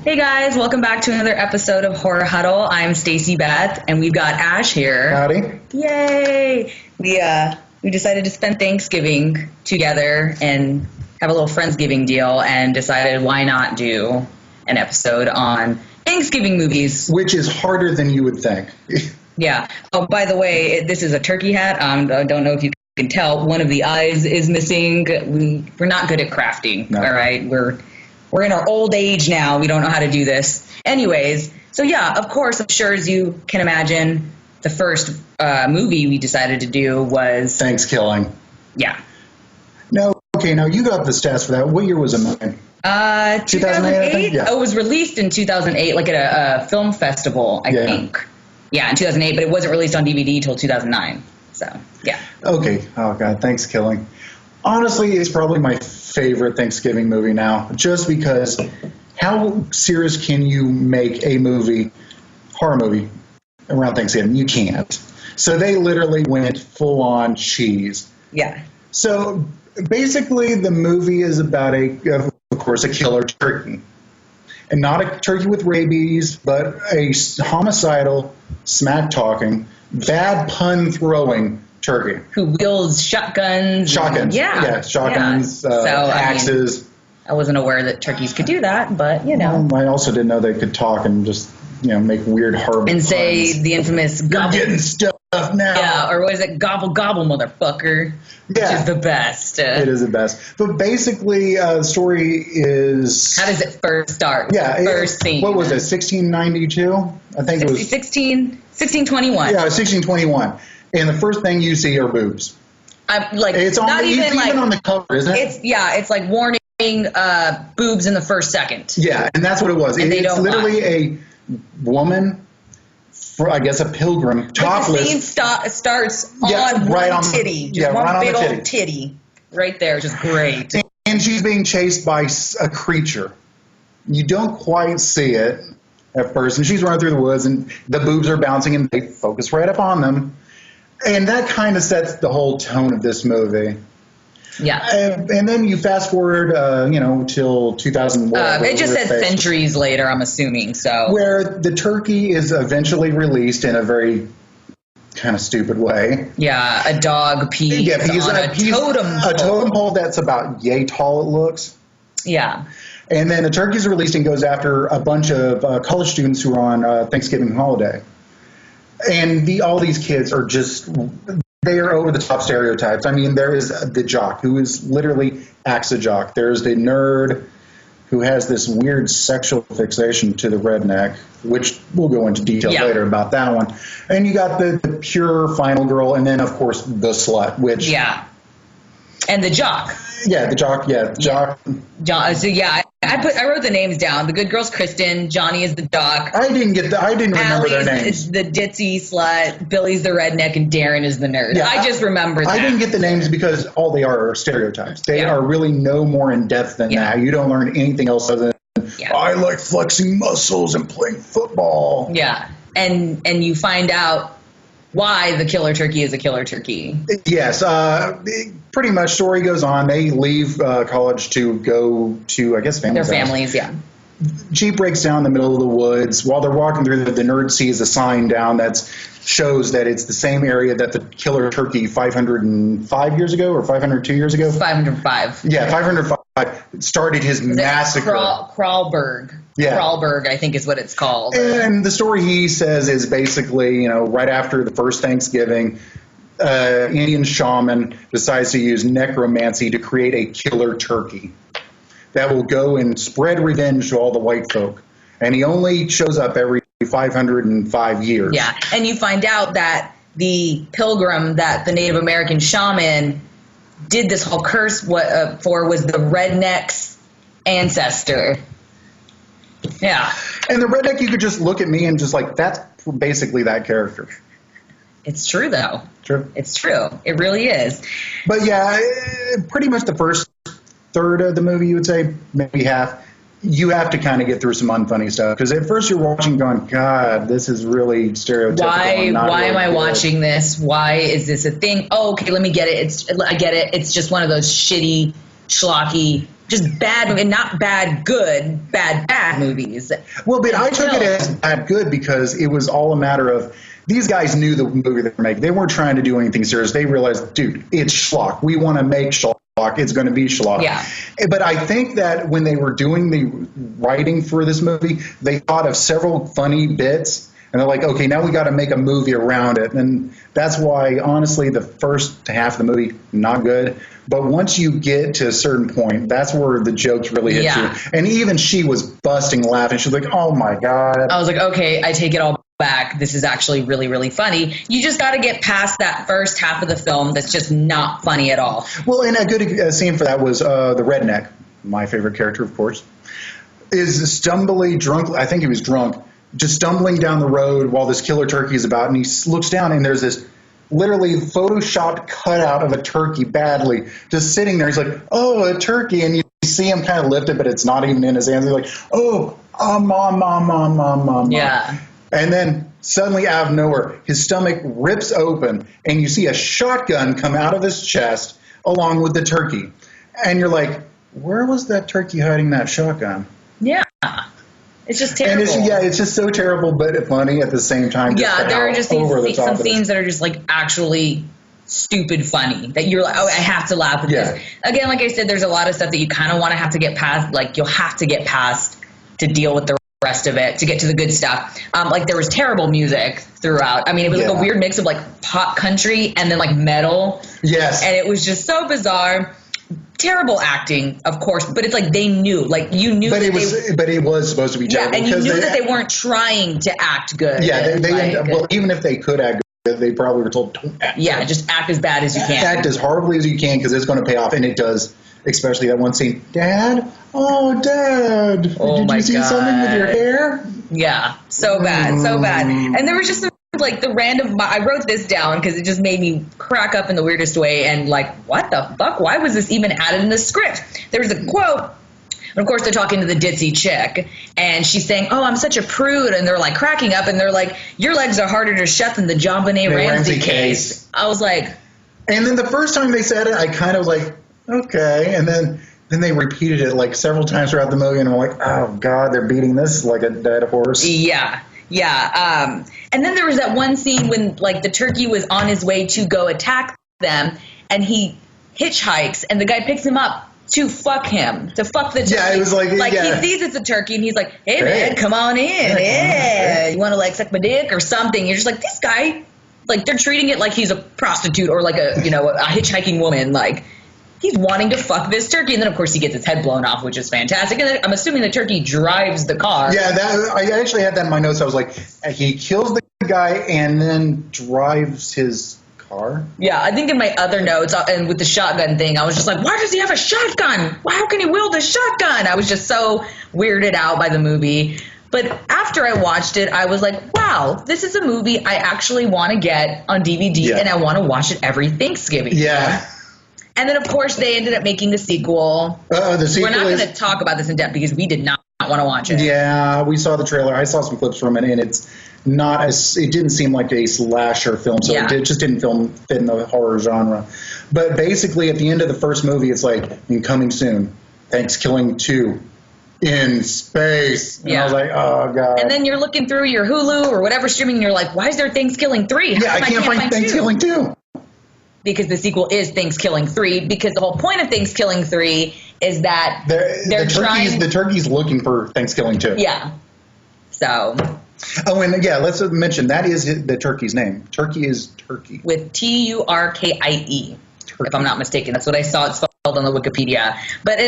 Hey guys, welcome back to another episode of Horror Huddle. I'm Stacey-Beth, and we've got Ash here. Howdy. Yay! We decided to spend Thanksgiving together and have a little Friendsgiving deal, and decided why not do an episode on Thanksgiving movies. Which is harder than you would think. Yeah. Oh, by the way, this is a turkey hat. I don't know if you can tell. One of the eyes is missing. We're not good at crafting. No. All right. We're in our old age now. We don't know how to do this. Anyways, so yeah, of course, I'm sure as you can imagine, the first movie we decided to do was Thankskilling. Yeah. No, okay, now you got the stats for that. What year was it made? 2008? I think? Yeah. Oh, it was released in 2008, like at a film festival, I think. Yeah, in 2008, but it wasn't released on DVD till 2009. So, yeah. Okay. Oh, God, Thankskilling. Honestly, it's probably my favorite Thanksgiving movie now, just because how serious can you make a horror movie, around Thanksgiving? You can't. So they literally went full on cheese. Yeah. So basically the movie is about of course, a killer turkey. And not a turkey with rabies, but a homicidal, smack-talking, bad pun-throwing turkey. Who wields shotguns. Shotguns. Yeah, shotguns, axes. I wasn't aware that turkeys could do that, but, you know. I also didn't know they could talk and just, make weird, horrible and puns. Say the infamous gobble. You're getting stuff now. Yeah, or what is it? Gobble, gobble, motherfucker. Yeah. Which is the best. It is the best. But basically, the story is... How does it first start? Yeah. First scene. What was it, 1692? I think it was... 1621. Yeah, 1621. And the first thing you see are boobs. It's not even on the cover, isn't it? It's like warning boobs in the first second. Yeah, and that's what it was. It's literally a woman, I guess a pilgrim, topless. The scene starts on one titty. Just one big old titty. Right there, just great. And she's being chased by a creature. You don't quite see it at first, and she's running through the woods, and the boobs are bouncing, and they focus right up on them. And that kind of sets the whole tone of this movie. Yeah. And then you fast forward, till 2001. It just said centuries later, I'm assuming. So where the turkey is eventually released in a very kind of stupid way. Yeah, a dog pees on a totem pole. A totem pole that's about yay tall, it looks. Yeah. And then the turkey is released and goes after a bunch of college students who are on Thanksgiving holiday. And all these kids are just, they are over the top stereotypes. I mean, there is the jock who is literally acts a jock. There's the nerd who has this weird sexual fixation to the redneck, which we'll go into detail later about that one. And you got the pure final girl, and then, of course, the slut, which... Yeah. And the jock. Yeah, the jock, jock. So, yeah, I wrote the names down. The good girl's Kristen. Johnny is the jock. I didn't remember their names. Is the ditzy slut. Billy's the redneck, and Darren is the nerd. Yeah, I just remember that. I didn't get the names because all they are stereotypes. They are really no more in depth than that. You don't learn anything else other than, I like flexing muscles and playing football. Yeah, and you find out why the killer turkey is a killer turkey. Yes, pretty much story goes on. They leave college to go to, I guess, their families, yeah. Jeep breaks down in the middle of the woods. While they're walking through, the nerd sees a sign down that shows that it's the same area that the killer turkey 505 years ago or 502 years ago? 505. Yeah, 505 started his massacre. Kralberg. Yeah. Kralberg, I think is what it's called. And the story he says is basically, right after the first Thanksgiving, Indian shaman decides to use necromancy to create a killer turkey that will go and spread revenge to all the white folk. And he only shows up every 505 years. Yeah, and you find out that the pilgrim that the Native American shaman did this whole curse for was the redneck's ancestor. Yeah. And the redneck, you could just look at me and just that's basically that character. It's true, though. True. It's true. It really is. But yeah, pretty much the first third of the movie, you would say, maybe half, you have to kind of get through some unfunny stuff. Because at first you're watching going, God, this is really stereotypical. Why am I watching this? Why is this a thing? Oh, okay, let me get it. I get it. It's just one of those shitty, schlocky just bad, and not bad good, bad movies. Well, but I took it as bad good because it was all a matter of these guys knew the movie they were making. They weren't trying to do anything serious. They realized, dude, it's schlock. We want to make schlock. It's going to be schlock. Yeah. But I think that when they were doing the writing for this movie, they thought of several funny bits. And they're like, okay, now we got to make a movie around it. And that's why, honestly, the first half of the movie, not good. But once you get to a certain point, that's where the jokes really hit you. And even she was busting laughing. She was like, oh, my God. I was like, okay, I take it all back. This is actually really, really funny. You just got to get past that first half of the film that's just not funny at all. Well, and a good scene for that was the redneck, my favorite character, of course, is stumbling drunk. I think he was drunk. Just stumbling down the road while this killer turkey is about, and he looks down, and there's this literally photoshopped cutout of a turkey badly just sitting there. He's like, oh, a turkey, and you see him kind of lift it, but it's not even in his hands. He's like, oh, mom. Yeah. And then suddenly out of nowhere, his stomach rips open, and you see a shotgun come out of his chest along with the turkey. And you're like, where was that turkey hiding that shotgun? Yeah. It's just terrible. And it's just so terrible, but funny at the same time. Yeah, there are just some scenes that are just like actually stupid funny that you're like, oh, I have to laugh at this. Again, like I said, there's a lot of stuff that you kind of want to have to get past. Like you'll have to get past to deal with the rest of it to get to the good stuff. Like there was terrible music throughout. I mean, it was like a weird mix of like pop country and then like metal. Yes. And it was just so bizarre. Terrible acting, of course, but it's like they knew, like you knew. But it was supposed to be terrible. Yeah, and you knew that they weren't trying to act good. Yeah, well, even if they could act good, they probably were told, don't act. Yeah, just act as bad as you can. Act as horribly as you can because it's going to pay off, and it does. Especially that one scene, Dad. Oh, Dad. Did you see something with your hair? Yeah, so bad, so bad. And there was just like the random, I wrote this down because it just made me crack up in the weirdest way and like, what the fuck? Why was this even added in the script? There was a quote, and of course they're talking to the ditzy chick, and she's saying, oh, I'm such a prude, and they're like cracking up, and they're like, your legs are harder to shut than the JonBenet Ramsey case. I was like. And then the first time they said it, I kind of like, okay, and then they repeated it like several times throughout the movie, and I'm like, oh, God, they're beating this like a dead horse. Yeah. And then there was that one scene when like the turkey was on his way to go attack them, and he hitchhikes, and the guy picks him up to fuck him, to fuck the turkey. Yeah, it was like he sees it's a turkey, and he's like, hey man, come on in. Yeah, you want to like suck my dick or something? You're just like, this guy, like they're treating it like he's a prostitute or like a hitchhiking woman, like. He's wanting to fuck this turkey, and then of course he gets his head blown off, which is fantastic. And I'm assuming the turkey drives the car. Yeah, I actually had that in my notes. I was like, he kills the guy and then drives his car. Yeah, I think in my other notes and with the shotgun thing, I was just like, why does he have a shotgun? How can he wield a shotgun? I was just so weirded out by the movie. But after I watched it, I was like, wow, this is a movie I actually want to get on DVD, and I want to watch it every Thanksgiving. Yeah. And then, of course, they ended up making the sequel. The sequel. We're not going to talk about this in depth because we did not want to watch it. Yeah, we saw the trailer. I saw some clips from it, and it's not as. It didn't seem like a slasher film, so it just didn't fit in the horror genre. But basically, at the end of the first movie, it's like, coming soon, Thankskilling 2 in space. And I was like, oh, God. And then you're looking through your Hulu or whatever streaming, and you're like, why is there Thankskilling 3? I can't find Thankskilling 2. Because the sequel is Thankskilling 3, because the whole point of Thankskilling 3 is that they're trying... The turkey's looking for Thankskilling 2. Yeah. So... Oh, and let's mention, that is the turkey's name. Turkey is Turkey. With Turkie, if I'm not mistaken. That's what I saw. It's spelled on the Wikipedia. But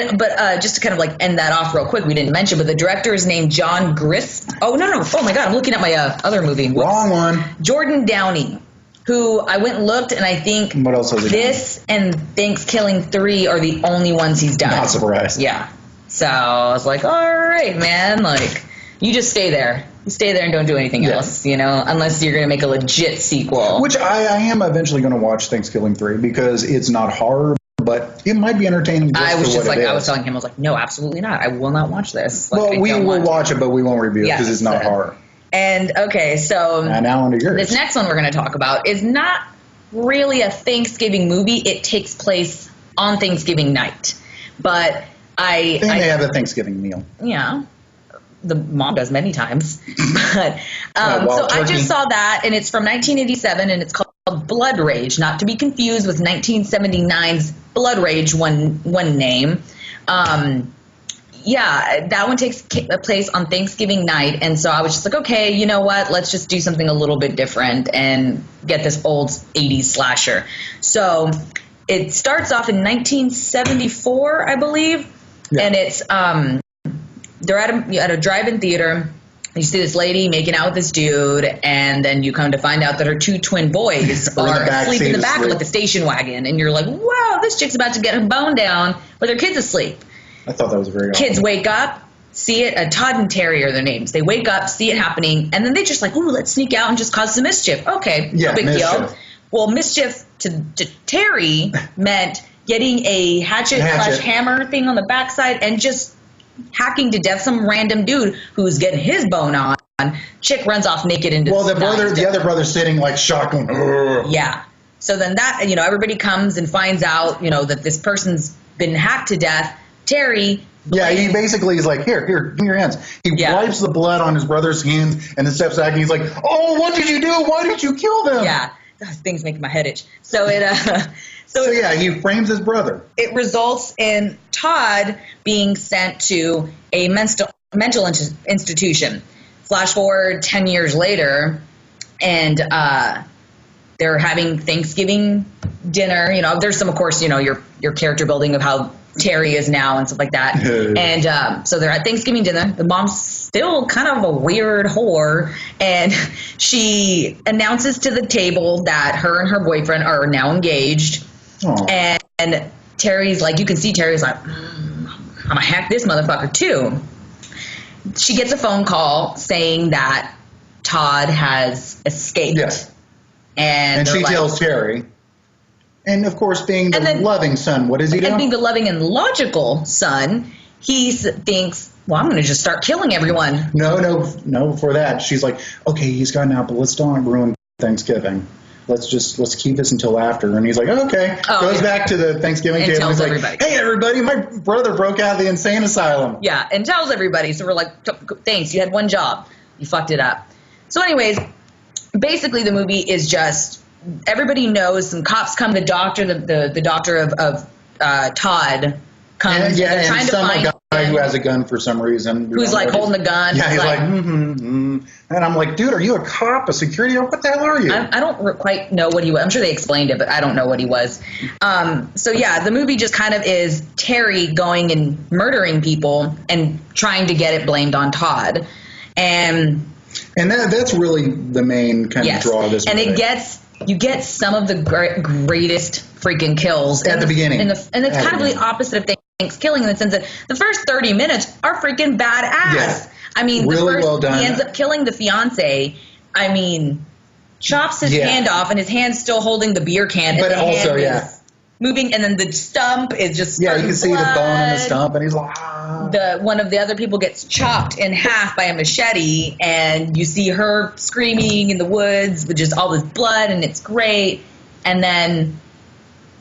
just to kind of like end that off real quick, we didn't mention, but the director is named John Grist. Oh, no. Oh, my God. I'm looking at my other movie. Wrong one. Jordan Downey. Who I went and looked, and I think what else has he this done? And Thankskilling 3 are the only ones he's done. Not surprised. Yeah. So I was like, all right, man. Like, you just stay there. You stay there and don't do anything else, unless you're going to make a legit sequel. Which I am eventually going to watch Thankskilling 3 because it's not horror, but it might be entertaining. I was telling him, I was like, no, absolutely not. I will not watch this. Like, well, we will watch it, but we won't review it because it's not horror. And okay, so now on to yours. This next one we're going to talk about is not really a Thanksgiving movie. It takes place on Thanksgiving night, but And they have a Thanksgiving meal. Yeah. The mom does many times. But so turkey. I just saw that, and it's from 1987, and it's called Blood Rage, not to be confused with 1979's Blood Rage, one name. Yeah, that one takes place on Thanksgiving night, and so I was just like, okay, you know what? Let's just do something a little bit different and get this old 80s slasher. So it starts off in 1974, I believe, and it's they're at a drive-in theater. You see this lady making out with this dude, and then you come to find out that her two twin boys are asleep in the back of like the station wagon, and you're like, wow, this chick's about to get her bone down with her kids asleep. I thought that was very Kids awesome. wake up, see it. Todd and Terry are their names. They wake up, see it happening, and then they just like, ooh, let's sneak out and just cause some mischief. Okay, no big deal. Well, mischief to Terry meant getting a hatchet/hammer thing on the backside and just hacking to death some random dude who's getting his bone on. Chick runs off naked into the other brother's sitting like shocked. Yeah. So then that, everybody comes and finds out, that this person's been hacked to death. Terry. Yeah, he basically is like, here, give me your hands. He wipes the blood on his brother's hands and then steps back and he's like, oh, what did you do? Why did you kill them? Yeah, those things make my head itch. So it, So he frames his brother. It results in Todd being sent to a mental institution. Flash forward 10 years later, and they're having Thanksgiving dinner. There's some, of course, your character building of how Terry is now and stuff like that. And so they're at Thanksgiving dinner. The mom's still kind of a weird whore, and she announces to the table that her and her boyfriend are now engaged. Aww. And Terry's like, you can see Terry's like, I'm gonna hack this motherfucker too. She gets a phone call saying that Todd has escaped. Yes. And she tells Terry. And of course, being the loving son, what does he do? And being the loving and logical son, he thinks, well, I'm going to just start killing everyone. No, for that. She's like, okay, he's gone now, but let's don't ruin Thanksgiving. Let's keep this until after. And he's like, okay. Goes back to the Thanksgiving table. Tells he's everybody. Like, hey, everybody, my brother broke out of the insane asylum. Yeah, and tells everybody. So we're like, thanks, you had one job. You fucked it up. So anyways, basically the movie is just, everybody knows some cops come, the doctor, the doctor of Todd comes. And trying to find a guy who has a gun for some reason. Who's like holding the gun. Yeah, he's like, And I'm like, dude, are you a cop, a security? What the hell are you? I don't quite know what he was. I'm sure they explained it, but I don't know what he was. So yeah, the movie just kind of is Terry going and murdering people and trying to get it blamed on Todd. And that's really the main kind of draw of this movie. And you get some of the greatest freaking kills at the beginning. And it's kind of the opposite of Thankskilling in the sense that the first 30 minutes are freaking badass. Yeah. I mean, really well done. He ends up killing the fiance. I mean, chops his hand off, and his hand's still holding the beer can. But also, moving, and then the stump is just you can see the bone in the stump, and he's like, one of the other people gets chopped in half by a machete, and you see her screaming in the woods with just all this blood, and it's great. And then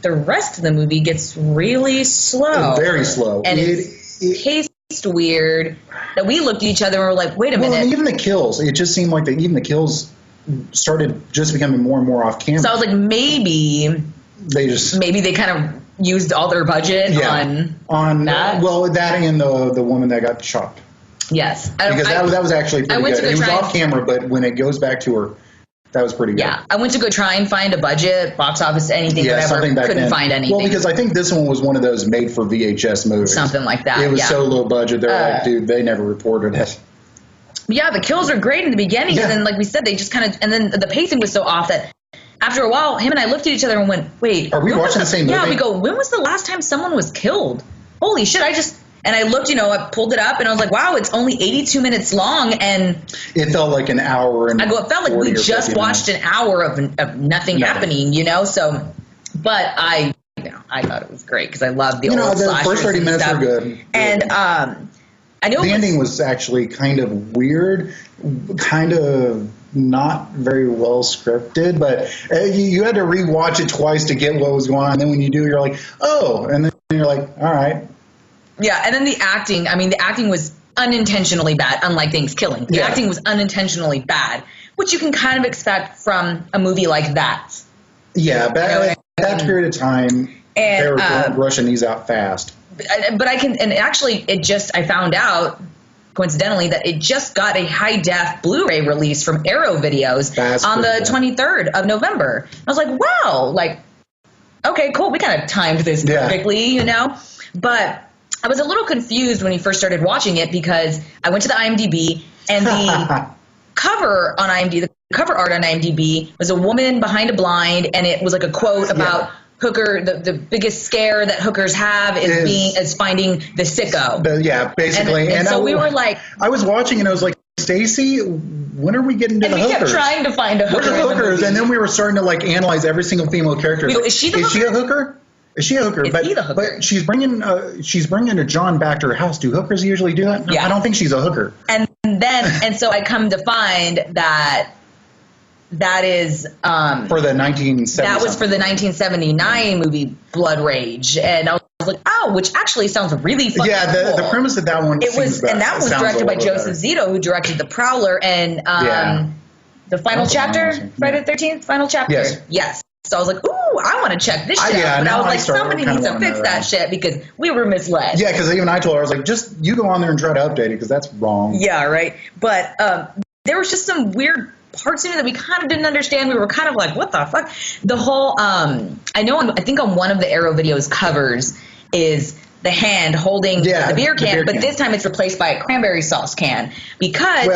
the rest of the movie gets really slow, very slow, and it's paced weird. That we looked at each other and were like, "Wait a minute!" And even the kills, it just seemed like even the kills started just becoming more and more off camera. So I was like, maybe they kind of used all their budget on that. Well, that and the woman that got chopped. Yes, because that was actually pretty good. It was off camera, but when it goes back to her, that was pretty good. Yeah, I went to go try and find a budget, box office, anything, whatever. Couldn't find anything. Well, because I think this one was one of those made for VHS movies. Something like that. It was so low budget. They're like, dude, they never reported it. Yeah, the kills are great in the beginning, and then, like we said, they just kind of, and then the pacing was so off that after a while, him and I looked at each other and went, wait. Are we watching the same movie? Yeah, we go, when was the last time someone was killed? Holy shit, and I looked, I pulled it up, and I was like, wow, it's only 82 minutes long, and it felt like an hour. And it felt like we just watched an hour of nothing happening, so, but I thought it was great, because I love the old slashers. The first 30 minutes were good. And, I know the ending was actually kind of weird, kind of not very well scripted, but you had to rewatch it twice to get what was going on. And then when you do, you're like, oh, and then you're like, all right. Yeah, and then the acting. I mean, the acting was unintentionally bad, unlike Thankskilling. The acting was unintentionally bad, which you can kind of expect from a movie like that. Yeah, at that period of time, they were rushing these out fast. But I can, and actually, I found out, coincidentally, that it just got a high-def Blu-ray release from Arrow Videos on the 23rd of November. I was like, wow, like, okay, cool, we kind of timed this perfectly, you know? But I was a little confused when we first started watching it because I went to the IMDb, and the cover on IMDb, the cover art on IMDb was a woman behind a blind, and it was like a quote about hooker. The biggest scare that hookers have is finding the sicko. Basically. And so we were like, I was watching and I was like, Stacey, when are we getting to the hookers? We kept trying to find a hooker. Where's the hookers? And then we were starting to like analyze every single female character. Is she a hooker? Is she a hooker? But she's bringing a John back to her house. Do hookers usually do that? Yeah. I don't think she's a hooker. And so I come to find that is for the 1970s. That was for the 1979 movie Blood Rage, and I was like, oh, which actually sounds really fucking cool. The premise of that one. And that was directed by Joseph Zito, who directed The Prowler and the final chapter, Friday the 13th, final chapter. Yes. So I was like, ooh, I want to check this shit out. But I was like, somebody needs to fix that shit because we were misled. Yeah, because even I told her, I was like, just you go on there and try to update it because that's wrong. Yeah, right. But there was just some weird parts in it that we kind of didn't understand. We were kind of like, what the fuck? The whole, I think on one of the Arrow Videos covers is the hand holding the beer can, but this time it's replaced by a cranberry sauce can because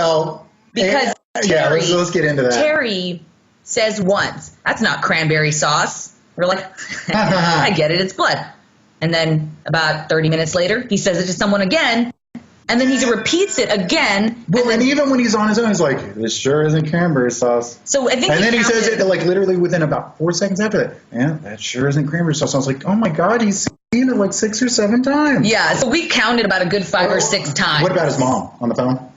Terry, let's get into that. Terry says once, that's not cranberry sauce. We're like, I get it, it's blood. And then about 30 minutes later, he says it to someone again, and then he repeats it again. Well, and even when he's on his own, he's like, this sure isn't cranberry sauce. So I think and then he says it like literally within about 4 seconds after that. Yeah, that sure isn't cranberry sauce. I was like, oh my God, he's seen it like 6 or 7 times. Yeah, so we counted about a good 5 or 6 times. What about his mom on the phone?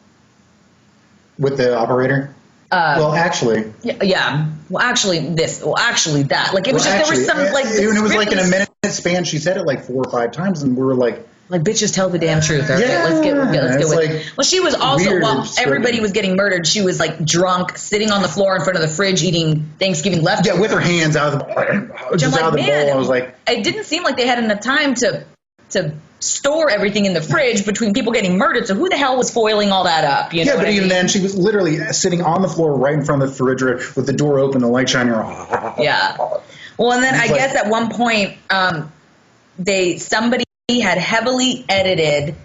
With the operator? Actually. Yeah. Actually, that. Like, it was just, there was some, like... It was like in a minute span, she said it like 4 or 5 times, and we were like... Like, bitches tell the damn truth. All right, let's get with it. Well, she was also, while everybody was getting murdered, she was, like, drunk, sitting on the floor in front of the fridge, eating Thanksgiving leftovers. Yeah, with her hands out of the bowl. I was like... It didn't seem like they had enough time to store everything in the fridge between people getting murdered, so who the hell was foiling all that up? You know but even then, she was literally sitting on the floor right in front of the refrigerator with the door open, the light shining. Yeah. Well, and then I guess at one point, somebody had heavily edited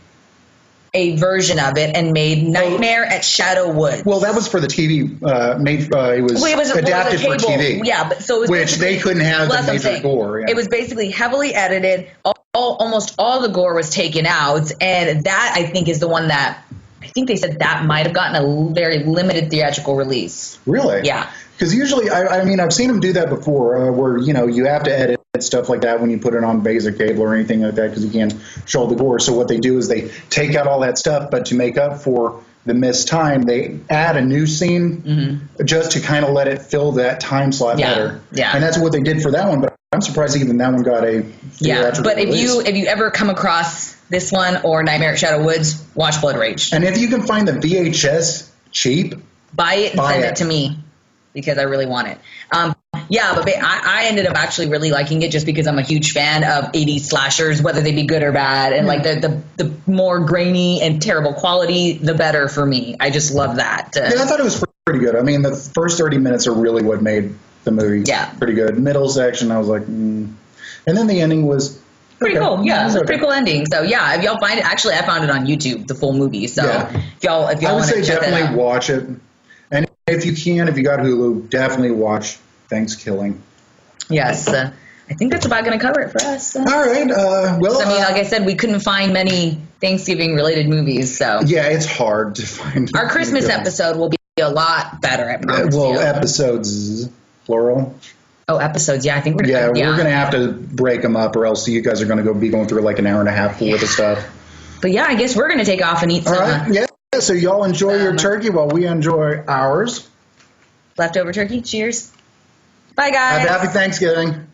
a version of it and made Nightmare at Shadow Woods. Well, that was for the TV. It was adapted for TV. Yeah, but so it was which they couldn't have the major gore. Yeah. It was basically heavily edited. Almost all the gore was taken out, and that I think is the one that I think they said that might have gotten a very limited theatrical release. Really? Yeah. Because usually, I mean, I've seen them do that before, where you have to edit stuff like that when you put it on basic cable or anything like that because you can't show the gore. So what they do is they take out all that stuff, but to make up for the missed time, they add a new scene just to kind of let it fill that time slot better. Yeah. And that's what they did for that one. But I'm surprised even that one got a theatrical release. If you ever come across this one or Nightmare at Shadow Woods, watch Blood Rage. And if you can find the VHS cheap, buy it and send it to me because I really want it. But I ended up actually really liking it just because I'm a huge fan of 80s slashers, whether they be good or bad. And like the more grainy and terrible quality, the better for me. I just love that. I thought it was pretty good. I mean, the first 30 minutes are really what made the movie pretty good. Middle section, I was like, And then the ending was pretty cool. Yeah, it's a pretty cool ending. So yeah, if y'all find it, actually I found it on YouTube, the full movie. So if y'all I would say definitely watch it. And if you got Hulu, definitely watch Thankskilling. Yes. I think that's about going to cover it for us. All right. Like I said, we couldn't find many Thanksgiving-related movies. So yeah, it's hard to find. Our Christmas episode will be a lot better, I promise you. Episodes, plural. Oh, episodes. Yeah, I think we're going to. Yeah, we're going to have to break them up or else you guys are going to be going through like an hour and a half worth of stuff. But yeah, I guess we're going to take off and eat some. All right. Yeah. So y'all enjoy your turkey while we enjoy ours. Leftover turkey. Cheers. Bye, guys. Happy Thanksgiving.